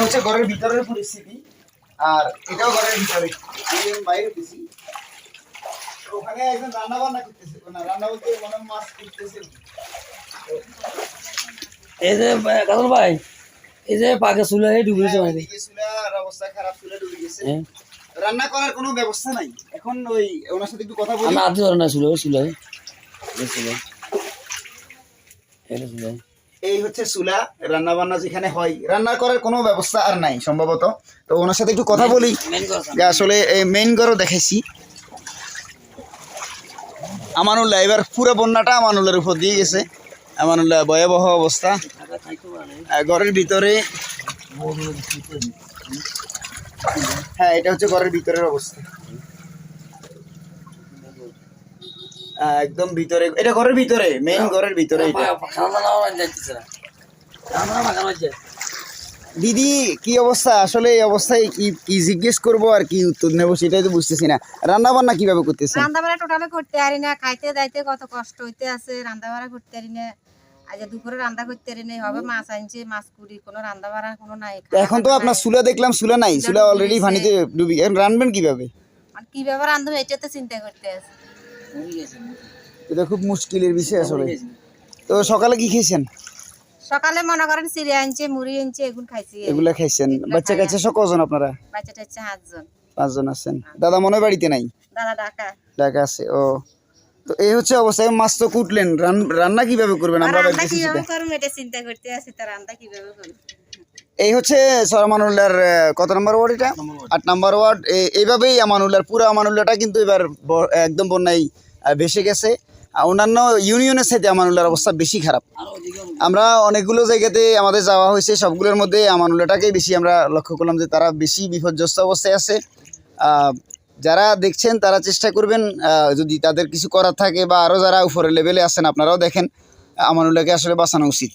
হচ্ছে ঘরের ভিতরের পরিস্থিতি, আর এটাও ঘরের ভিতরে। আমি বাইরে উঠেছি, ওখানে একজন রান্না বান্না করতেছে, না রান্না বলতে মনে হয় মাছ করতেছে। এই যে কাজল ভাই, এই যে পাকে চুলে ডুবেছে মানে চুলার অবস্থা খারাপ, চুলে ডুবে গেছে। রান্না করার কোনো ব্যবস্থা নাই। এখন ওই ওনার সাথে একটু কথা বলি। আমরা আজ ধরে না চুলে চুলে চুলে চুলে এই হচ্ছে চুলা, রান্না বান্না যেখানে হয়, রান্না করার কোনো ব্যবস্থা আর নাই সম্ভবত। তো ওনার সাথে একটু কথা বলি যে আসলে মেইন ঘরও দেখাইছি। আমানুল্লাহ এবার পুরো বন্যাটা আমানুল্লাহর উপর দিয়ে গেছে। আমানুল্লাহ ভয়াবহ অবস্থা ঘরের ভিতরে। হ্যাঁ, এটা হচ্ছে ঘরের ভিতরের অবস্থা, একদম ভিতরে। এটা ঘরের ভিতরে, মেইন ঘরের ভিতরে। দিদি কি অবস্থা? আসলে এই অবস্থায় কি জিজ্ঞেস করবো আর কি উত্তর নেবো সেটাই তো বুঝতেছি না। রান্না বান্না কিভাবে করতেছে? রান্না বান্না টোটালি করতে পারি না, খাইতে যাইতে কত কষ্ট হইতে আছে। রান্না বান্না করতে পারি না, আজ দুপুরে রান্না করতে পারি না। হবে মাছ আনছে, মাছ কুড়ি, কোনো রান্না বান্না কোনো নাই। এখন তো আপনার চুলা দেখলাম, চুলা নাই, চুলা অলরেডি পানিতে ডুবি। এখন রান্নবেন কিভাবে? কিভাবে রান্ধবো এটা তো চিন্তা করতে আছে। এটা খুব মুশকিলের বিষয় আসলে। তো সকালে কি খেয়েছেন? সকালে মনে করেন চিড়ে আনছে, মুড়ি আনছে, এগুলো খাইছি। এগুলা খাইছেন? বাচ্চা কাচ্চা সব কজন আপনারা? বাচ্চা টাচ্চা 5 জন। 5 জন আছেন। দাদা মনে হয় বাড়িতে নাই? দাদা ঢাকা। ঢাকা আছে। ও, তো এই হচ্ছে অবস্থা। মাছ তো কুটলেন, রান্না কিভাবে করবেন? আমরা রান্না কিভাবে করব এটা চিন্তা করতে আছি, তো রান্না কিভাবে করব। এই হচ্ছে আমানুল্লাহর কত নম্বর ওয়ার্ড? এটা 8 নম্বর ওয়ার্ড। এইভাবেই আমানুল্লাহর পুরো আমানুল্লাহটা কিন্তু এবার একদম বন্যায় ভেসে গেছে। অন্যান্য ইউনিয়নের সাথে আমানুল্লাহর অবস্থা বেশি খারাপ। আমরা অনেকগুলো জায়গাতে আমাদের যাওয়া হয়েছে, সবগুলোর মধ্যে আমানুল্লাহটাকেই বেশি আমরা লক্ষ্য করলাম যে তারা বেশি বিপর্যস্ত অবস্থায় আছে। যারা দেখছেন তারা চেষ্টা করবেন, যদি তাদের কিছু করার থাকে বা আরও যারা উপরের লেভেলে আছেন আপনারাও দেখেন, আমানুল্লাহকে আসলে বাঁচানো উচিত।